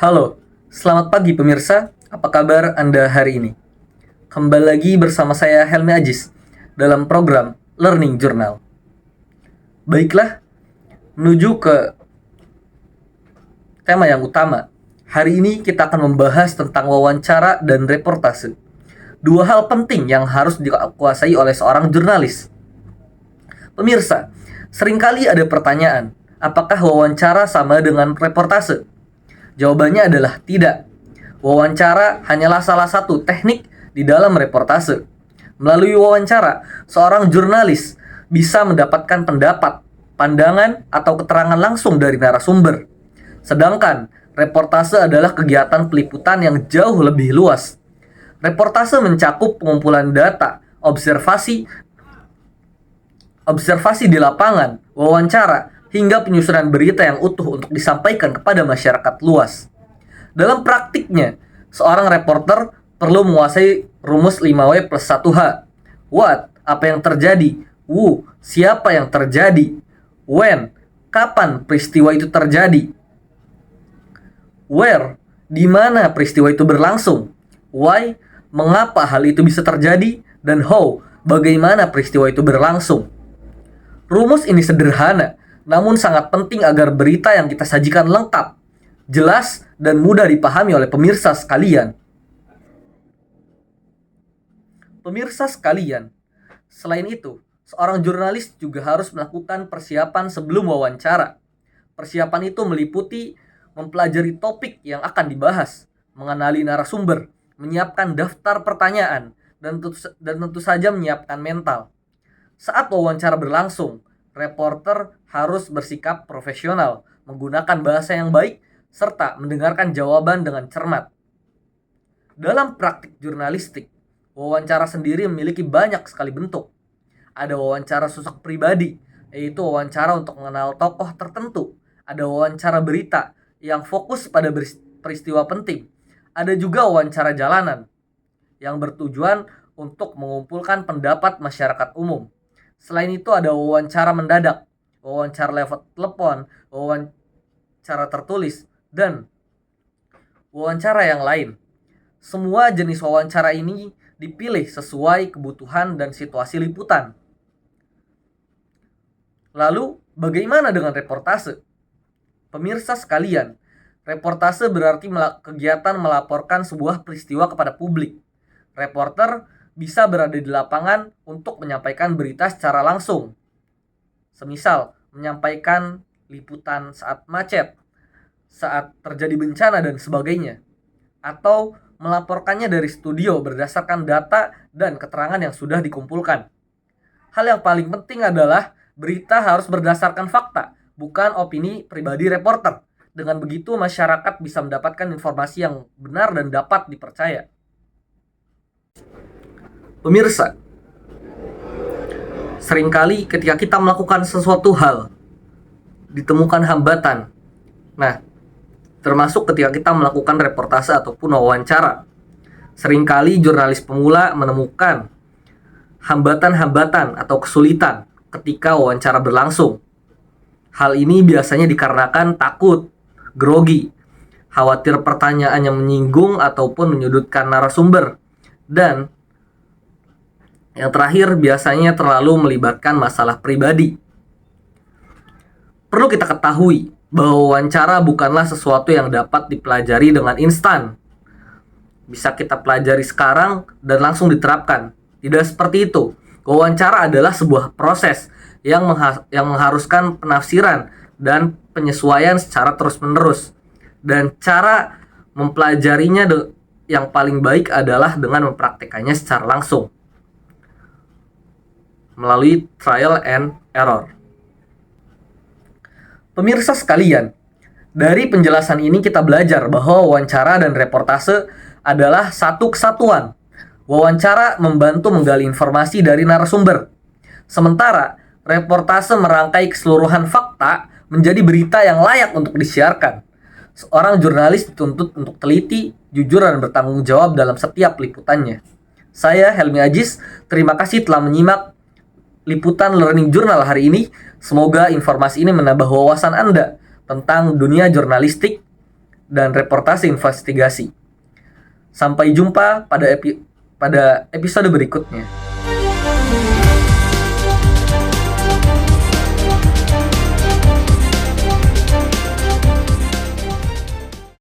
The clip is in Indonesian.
Halo, selamat pagi pemirsa. Apa kabar Anda hari ini? Kembali lagi bersama saya Helmi Ajis dalam program Learning Journal. Baiklah, menuju ke tema yang utama. Hari ini kita akan membahas tentang wawancara dan reportase. Dua hal penting yang harus dikuasai oleh seorang jurnalis. Pemirsa, seringkali ada pertanyaan, apakah wawancara sama dengan reportase? Jawabannya adalah tidak. Wawancara hanyalah salah satu teknik di dalam reportase. Melalui wawancara, seorang jurnalis bisa mendapatkan pendapat, pandangan, atau keterangan langsung dari narasumber. Sedangkan reportase adalah kegiatan peliputan yang jauh lebih luas. Reportase mencakup pengumpulan data, observasi di lapangan, wawancara, hingga penyusunan berita yang utuh untuk disampaikan kepada masyarakat luas. Dalam praktiknya, seorang reporter perlu menguasai rumus 5W plus 1H. What? Apa yang terjadi? Who? Siapa yang terjadi? When? Kapan peristiwa itu terjadi? Where? Di mana peristiwa itu berlangsung? Why? Mengapa hal itu bisa terjadi? Dan how? Bagaimana peristiwa itu berlangsung? Rumus ini sederhana, namun sangat penting agar berita yang kita sajikan lengkap, jelas, dan mudah dipahami oleh pemirsa sekalian. Selain itu, seorang jurnalis juga harus melakukan persiapan sebelum wawancara. Persiapan itu meliputi mempelajari topik yang akan dibahas, mengenali narasumber, menyiapkan daftar pertanyaan, dan tentu saja menyiapkan mental. Saat wawancara berlangsung, reporter harus bersikap profesional, menggunakan bahasa yang baik, serta mendengarkan jawaban dengan cermat. Dalam praktik jurnalistik, wawancara sendiri memiliki banyak sekali bentuk. Ada wawancara sosok pribadi, yaitu wawancara untuk mengenal tokoh tertentu. Ada wawancara berita yang fokus pada peristiwa penting. Ada juga wawancara jalanan yang bertujuan untuk mengumpulkan pendapat masyarakat umum. Selain itu ada wawancara mendadak, wawancara lewat telepon, wawancara tertulis, dan wawancara yang lain. Semua jenis wawancara ini dipilih sesuai kebutuhan dan situasi liputan. Lalu, bagaimana dengan reportase? Pemirsa sekalian, reportase berarti kegiatan melaporkan sebuah peristiwa kepada publik. Reporter bisa berada di lapangan untuk menyampaikan berita secara langsung. Semisal, menyampaikan liputan saat macet, saat terjadi bencana, dan sebagainya. Atau melaporkannya dari studio berdasarkan data dan keterangan yang sudah dikumpulkan. Hal yang paling penting adalah berita harus berdasarkan fakta, bukan opini pribadi reporter. Dengan begitu, masyarakat bisa mendapatkan informasi yang benar dan dapat dipercaya. Pemirsa, seringkali ketika kita melakukan sesuatu hal, ditemukan hambatan. Nah, termasuk ketika kita melakukan reportase ataupun wawancara. Seringkali jurnalis pemula menemukan hambatan-hambatan atau kesulitan ketika wawancara berlangsung. Hal ini biasanya dikarenakan takut, grogi, khawatir pertanyaan yang menyinggung ataupun menyudutkan narasumber, dan yang terakhir biasanya terlalu melibatkan masalah pribadi. Perlu kita ketahui bahwa wawancara bukanlah sesuatu yang dapat dipelajari dengan instan. Bisa kita pelajari sekarang dan langsung diterapkan. Tidak seperti itu. Wawancara adalah sebuah proses yang mengharuskan penafsiran dan penyesuaian secara terus-menerus. Dan cara mempelajarinya yang paling baik adalah dengan mempraktikkannya secara langsung, melalui trial and error. Pemirsa sekalian, dari penjelasan ini kita belajar bahwa wawancara dan reportase adalah satu kesatuan. Wawancara membantu menggali informasi dari narasumber, sementara reportase merangkai keseluruhan fakta menjadi berita yang layak untuk disiarkan. Seorang jurnalis dituntut untuk teliti, jujur, dan bertanggung jawab dalam setiap liputannya. Saya Helmi Ajis, terima kasih telah menyimak liputan Learning Journal hari ini. Semoga informasi ini menambah wawasan Anda tentang dunia jurnalistik dan reportase investigasi. Sampai jumpa pada episode berikutnya.